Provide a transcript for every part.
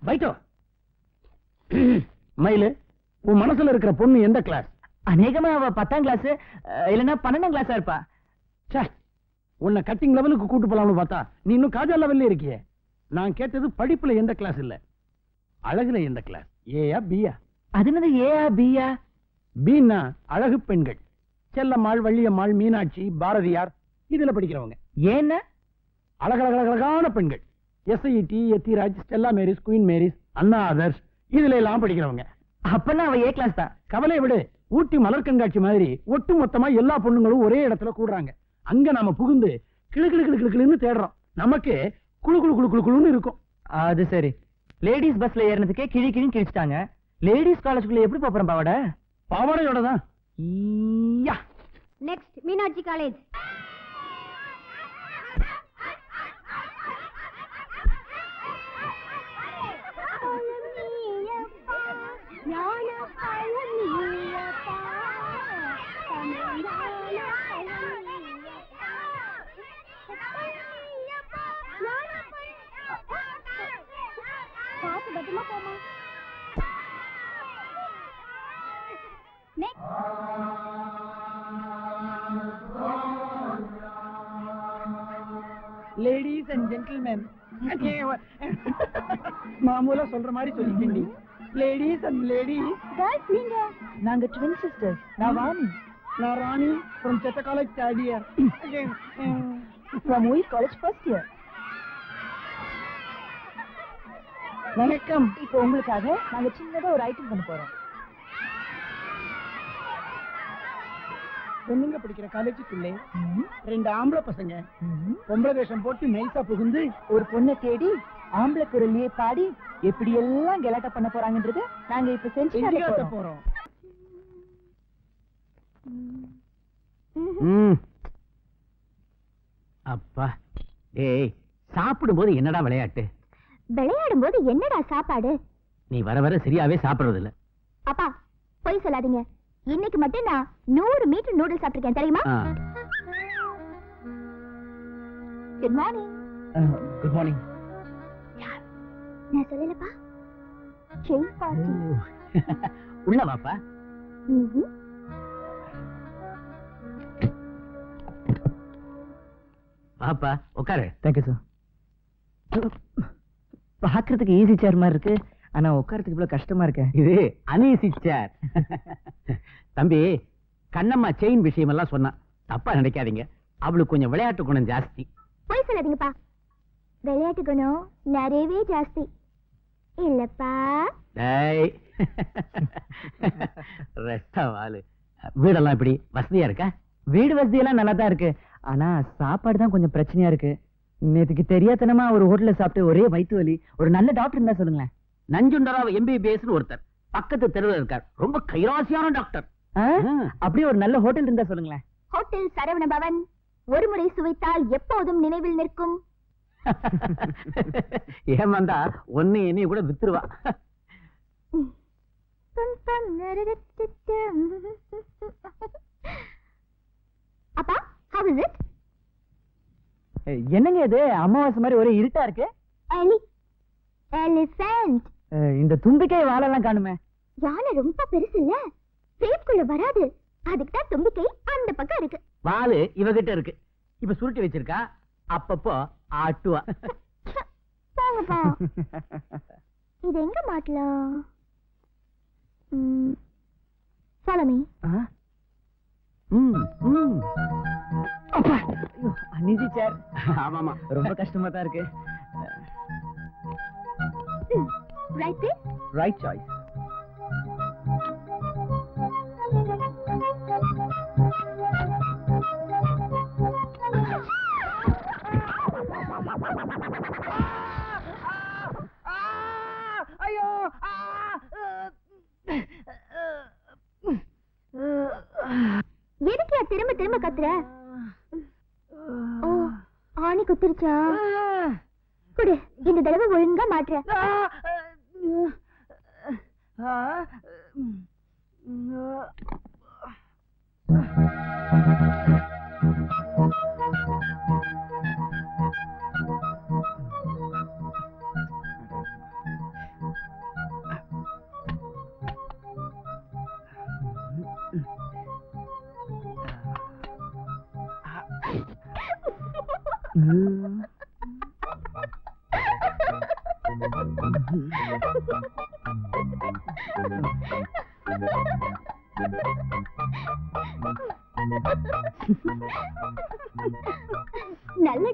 Phyto மயிலு, உன் மனசுல இருக்கிற பொண்ணு எந்த கிளாஸ்? அநேகமா அவ 10ஆம் கிளாஸ் இல்லன்னா 12ஆம் கிளாஸா இருப்பா. உன்னை கட்டிங் லெவலுக்கு கூட்டு போலாம்னு பார்த்தா நீ இன்னும் காஜா லெவல்ல இருக்கியே. நான் கேட்டது படிப்புல எந்த கிளாஸ் இல்ல, அழகுல எந்த கிளாஸ்? ஏயா பியா? அது என்னது ஏயா பியா? பீன்னா அழகு பெண்கள், செல்லம்மாள், வள்ளியம்மாள், மீனாட்சி, பாரதியார் இதுல படிக்கிறவங்க. ஏன்னா அழகழகான பெண்கள், SIET, Ethiraj, Stella Maris, Queen Mary's, Anna Adarsh இதுல எல்லாம் படிக்கிறவங்க. அப்பன்னா அவ ஏ கிளாஸ் தான். கவலை விடு. ஊட்டி மலர் கண்காட்சி மாதிரி ஒட்டு மொத்தமா எல்லா பொண்ணுங்களும் ஒரே இடத்துல கூடுறாங்க. அங்க நாம புகுந்து கிளு கிளு கிளு கிளு கிளுன்னு தேடுறோம். நமக்கு குளு குளு குளு குளு குளுன்னு இருக்கும். அது சரி, லேடிஸ் பஸ்ல ஏறினதுக்கே கிழி கிழி கிழிச்சிட்டாங்க. லேடிஸ் காலேஜ்க்குள்ள எப்படி போறோம் பாவாடை? பாவாடையோட தான். Next Meenakshi college. Ladies and gentlemen, மாமூலா சொல்ற மாதிரி சொல்லிட்டேன்டி. Ladies and ladies. கேர்ள்ஸ் நீங்க? நாங்க ட்வின் சிஸ்டர்ஸ். நான் வாணி. நான் ராணி ஃப்ரம் செட்ட காலேஜ் தேர்ட் இயர். ஃப்ரம் உயிர் காலேஜ் ஃபர்ஸ்ட் இயர். வணக்கம். இப்போ உங்களுக்காக நாங்க சின்னதா ஒரு ஐட்டம் பண்ண போறோம். பொண்ணுங்க படிக்கிற காலேஜுக்குள்ளே 2 ஆம்பளை பசங்க பொம்பளை வேஷம் போட்டு நைசா புகுந்து ஒரு பொண்ணை தேடி ஆம்பளை குரல்லையே பாடி எப்படி எல்லாம் கலாட்டா பண்ண போறாங்கன்றது நாங்க இப்ப செஞ்சு காட்ட போறோம். அப்பா டேய், சாப்பிடும்போது என்னடா விளையாட்டு? விளையாடும் போது என்னடா சாப்பாடு? நீ வர வர சரியாவே சாப்பிடுறது இல்ல. அப்பா போய் சொல்லாதீங்க. இன்னைக்கு மட்டும் நான் 100 மீட்டர் நூடுல்ஸ் சாப்பிட்டிருக்கேன் தெரியுமா? Good morning. Good morning. நான் சொல்லலப்பா, செயின் பார்ட்டி. உள்ள வாப்பா. வாப்பா உட்காரு. Thank you sir. பாக்குறதுக்கு ஈஸி சேர் மாதிரி இருக்கு, ஆனா உட்காரத்துக்கு இவ்வளவு கஷ்டமா இருக்கு. இது அனீசி சேர். தம்பி, கண்ணம்மா செயின் விஷயம் எல்லாம் சொன்னா தப்பா நினைக்காதீங்க. அவளுக்கு கொஞ்சம் விளையாட்டு குணம் ஜாஸ்தி. போய் சொல்லாதீங்கப்பா, விளையாட்டு குணம் நிறையவே ஜாஸ்தி இல்லப்பா. டேய் ரெஸ்டா வாளு. வீடெல்லாம் எப்படி வசதியா இருக்கா? வீடு வசதியெல்லாம் நல்லா தான் இருக்கு, ஆனா சாப்பாடு தான் கொஞ்சம் பிரச்சனையா இருக்கு. நேற்றுக்கு தெரியாதனமா ஒரு ஹோட்டல்ல சாப்பிட்டு ஒரே வயிற்று வலி. ஒரு நல்ல டாக்டர் இருந்தா சொல்லுங்களேன். நஞ்சுண்டராவ் MBBS ஒருத்தர் பக்கத்து தெருவில் இருக்கார், ரொம்ப கைராசியான டாக்டர். அப்படியே ஒரு நல்ல ஹோட்டல் இருந்தா சொல்லுங்களேன். ஹோட்டல் சரவண பவன், ஒரு முறை சுவைத்தால் எப்போதும் நினைவில் நிற்கும். ஏமாந்தா ஒன்னு என்னைய கூட வித்துருவா. அப்பா, how is it? என்னங்க இது அமாவாசை மாதிரி ஒரே இருட்டா இருக்கு? எலிஃபண்ட். இந்த தும்பிக்கை வாழெல்லாம் காணுமே. யானை ரொம்ப பெருசு இல்ல, பேப்குள்ள வராது. அதுக்கு தான் தும்பிக்கை அந்த பக்கம் இருக்கு. வாலு இவகிட்ட இருக்கு, இப்ப சுருட்டி வச்சிருக்கா, அப்பப்போ ஆட்டுவா. போங்கப்பா. இது எங்க மாட்டலாம்? follow me. அன்னிசி சேர். ஆமாமா, ரொம்ப கஷ்டமா தான் இருக்கு. Right there? Right choice. ஐயோ! எதுக்கு திரும்ப திரும்ப கத்துற? ஓ, ஆணி குத்திருச்சா? குடு, இந்த தடவை ஒழுங்கா மாற்ற. நல்ல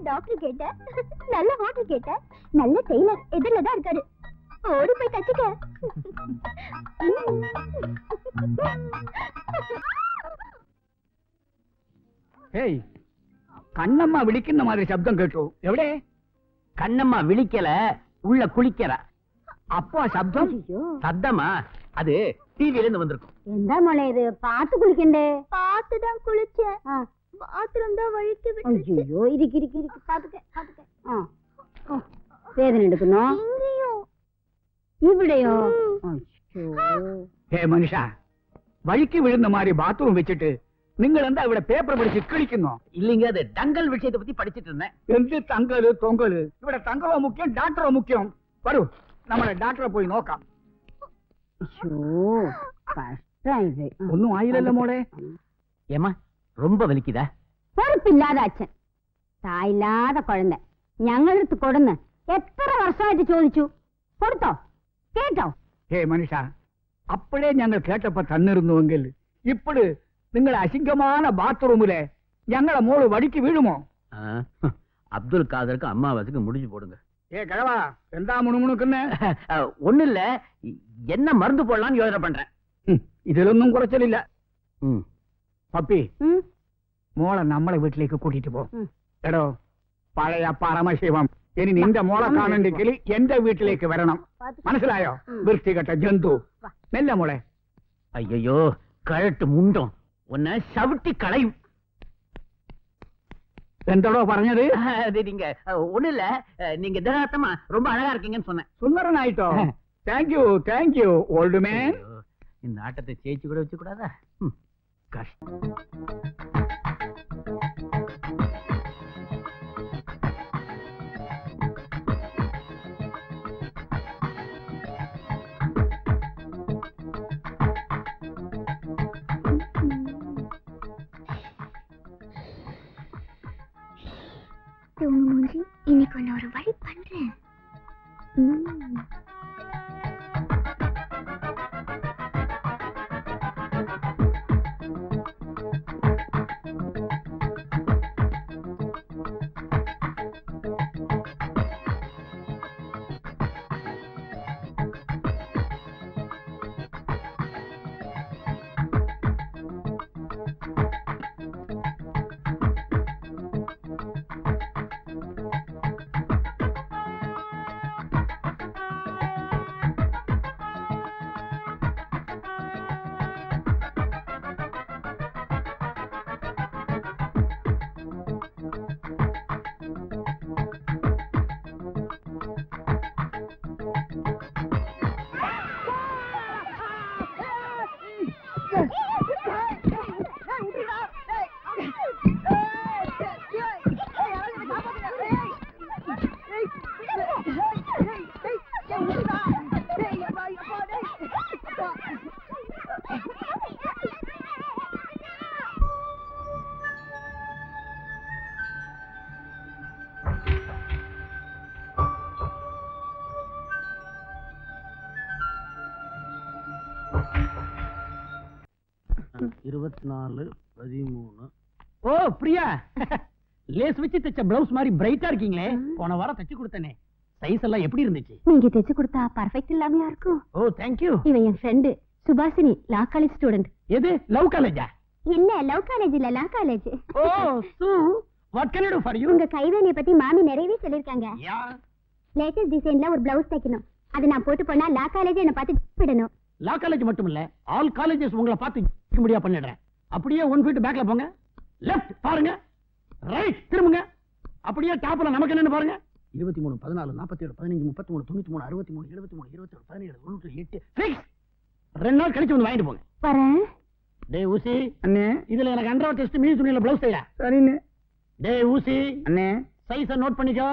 டாக்டர் கேட்ட, நல்ல ஹோட்டல் கேட்ட, நல்ல டெய்லர் எதிரில தான் இருக்காரு. ஓடி போய் தச்சுக்க. ஏய், கண்ணம்மா விழிக்கிற மாதிரி சப்தம் கேட்டோம். எവിടെ? கண்ணம்மா விழிக்கல, உள்ள குளிக்கிற. அப்பா சப்தம் சத்தமா? அது டிவில இருந்து வந்திருக்கும். எந்த மலை இது? பார்த்து குளிக்கண்டே. பார்த்து தான் குளிச்சேன். பாத்ரூம் தான் வழிக்கு விட்டுச்சு. ஐயோ, இருக்கு இருக்கு இருக்கு. பாத்துக்க. வேதனை எடுக்கணும். இங்கேயும் இവിടെയോ? ஏ மனுஷா, வழிக்கு விழுந்த மாதிரி பாத்ரூம் வச்சுட்டு நீங்கள் வந்து அவட பேப்பர் படிச்சு கிழிக்கணும். இல்லீங்க, அது டங்கல் விஷயத்தை பத்தி படிச்சிட்டு இருந்தேன். எந்த தங்கல் தொங்கல்? இவட தங்கலோ முக்கியம், டாக்டரோ முக்கியம். வரும், நம்மள டாக்டரை போய் நோക്കാം. ஒன்னும் ஆயில மோளே. ஏமா ரொம்ப வலிக்குதா? பொறுப்பில்லாத അച്ഛൻ, തായില്ലാத കുഴந்தை ഞങ്ങളടുത്ത് കൊടുന്ന് എത്ര വർഷമായിട്ട് ചോദിച്ചു. കൊടുത്തോ? കേട്ടോ? ഏ മനുഷ്യ, അപ്പോഴേ ഞങ്ങൾ കേട്ടപ്പോ തന്നിരുന്നുവെങ്കിൽ ഇപ്പോൾ നിങ്ങൾ അസിംഗமான ബാത്റൂമിലെ ഞങ്ങളെ മോള് വടിക്ക് വീഴുമോ? அப்துல் காதருக்கு அம்மாவாசைக்கு முடிஞ்சு போடுங்க. ஏ கழவா, எந்தா முணுமுணுக்குன்னு? ஒண்ணு இல்ல, என்ன மருந்து போடலாம்னு யோசனை பண்றேன். ഇതിലൊന്നും കുറച്ചിലില്ല. പപ്പി, മോളെ നമ്മളെ വീട്ടിലേക്ക് കൂട്ടിട്ട് പോ. എടോ പഴയ പരമശിവം, ഇനി നിന്റെ മോളെ കാണണ്ടെങ്കിൽ എന്റെ വീട്ടിലേക്ക് വരണം. മനസ്സിലായോ? വൃത്തികെട്ട ജന്തു. മെല്ല മോളെ. ஐயோ, கழட்டு முண்டம், உன்னை சவிட்டி களையும். എന്തോടോ പറഞ്ഞത്? அது நீங்க ஒண்ணு இல்ல, நீங்க தினத்தமா ரொம்ப அழகா இருக்கீங்கன்னு சொன்னேன். സുന്ദരനായിട്ടോ? Thank you old man. இந்த ஆட்டத்தை ஜெயிச்சு கூட வச்சு கூடாதா? கஷ்டம். மூஞ்சி, இன்னைக்கு ஒன்னு ஒரு வழி பண்றேன். ஓ பிரியா, லேஸ் வச்சு தச்ச பிளவுஸ் மாதிரி பிரைட்டா இருக்கீங்களே. போன வாரம் தச்சு கொடுத்தனே, சைஸ் எல்லாம் எப்படி இருந்துச்சு? நீங்க தச்சு கொடுத்தா பர்ஃபெக்ட் இல்லாமையா இருக்கும். Oh thank you. இவன் என் friend Subhashini, law college student. எது, லவ் காலேஜா? இல்ல, லவ் காலேஜ் இல்ல, law college. Oh so, what can I do for you? உங்க கைவேலியை பத்தி மாமி நிறையவே சொல்லிருக்காங்க. லேட்டஸ்ட் டிசைன்ல ஒரு பிளவுஸ் தைக்கணும். அது நான் போட்டு போனா லா காலேஜ் என்ன பார்த்து விடணும். லா காலேஜ் மட்டும் இல்ல, ஆல் காலேஜஸ் உங்களை பார்த்து முடியா பண்ணிடுறேன். அப்படியே 1 ஃபீட் பேக்ல போங்க, லெஃப்ட் பாருங்க, ரைட் திரும்புங்க, அப்படியே டாப்ல நமக்கு என்னன்னு பாருங்க. 23 14 47 15 33 93 63 73 27 17 98 ஃபிக்ஸ். 2 நாள் கழிச்சு வந்து வாங்கிட்டு போங்க. வரேன். டேய் ஊசி அண்ணே, இதுல எனக்கு அண்டர் டெஸ்ட் மீதி துணியில பிளவுஸ் தையா. சரிண்ணே. டேய் ஊசி அண்ணே, சைஸ நோட் பண்ணிக்கோ.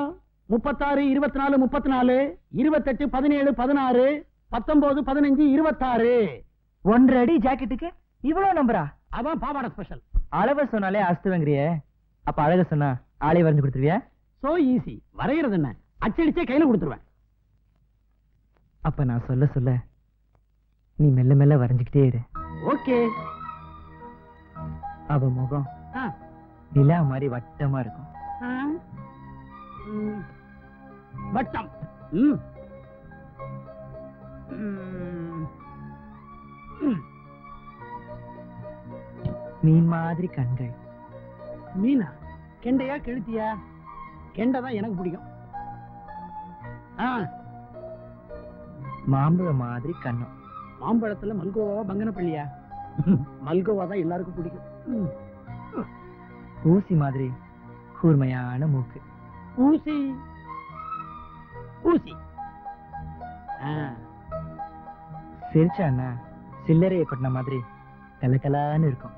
36 24 34 28 17 16 19 15 26. 1 அடி ஜாக்கெட்டுக்கு இவ்வளவு நம்பரா? அதான் பாவாடை ஸ்பெஷல். அளவு சொன்னாலே அஸ்துவங்கிறியே, அப்ப அழகு சொன்னா ஆளே வரைஞ்சு கொடுத்துருவியா? So easy. வரைகிறது என்ன, அச்சடிச்சே கையில கொடுத்துருவேன். அப்ப நான் சொல்ல சொல்ல நீ மெல்ல மெல்ல வரைஞ்சுக்கிட்டே இரு. ஓகே. அவ முகம் நிலா மாதிரி வட்டமா இருக்கும். வட்டம். மீன் மாதிரி கண்கள். மீனா? கெண்டையா கெழுத்தியா? கெண்டை தான் எனக்கு பிடிக்கும். மாம்பழம் மாதிரி கண்ணம். மாம்பழத்துல மல்கோவா பங்கனப்பள்ளியா? மல்கோவா தான் எல்லாருக்கும் பிடிக்கும். ஊசி மாதிரி கூர்மையான மூக்கு. ஊசி ஊசி. சிரிச்சான்னா சில்லறையை கொட்டின மாதிரி கலக்கலான்னு இருக்கும்.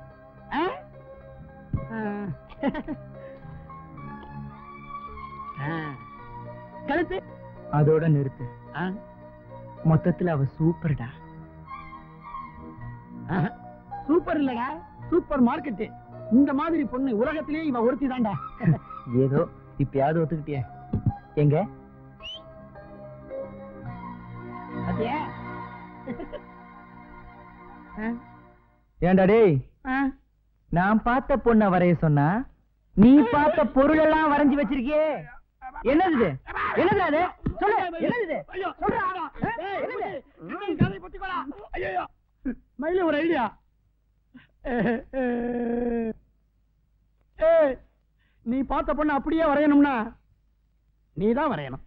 கழுத்து? அதோட நிறுத்து. மொத்தத்துல அவ சூப்பர்டா. சூப்பர் இல்லடா, சூப்பர் மார்க்கெட். இந்த மாதிரி பொண்ணு உலகத்திலேயே இவ ஒருத்தி தான்டா. ஏதோ இப்பயாவது ஒத்துக்கிட்டிய. எங்க அதே ஏண்டா டேய், நான் பார்த்த பொண்ண வரைய சொன்னா நீ பார்த்த பொருள் எல்லாம் வரைஞ்சு வச்சிருக்கியே. என்னது இது? என்னது அது? சொல்லு. என்னது இது? சொல்றா. ஐயோ மயில ஒரு ஐடியா. நீ பார்த்த பொண்ணு அப்படியே வரையணும்னா நீதான் வரையணும்.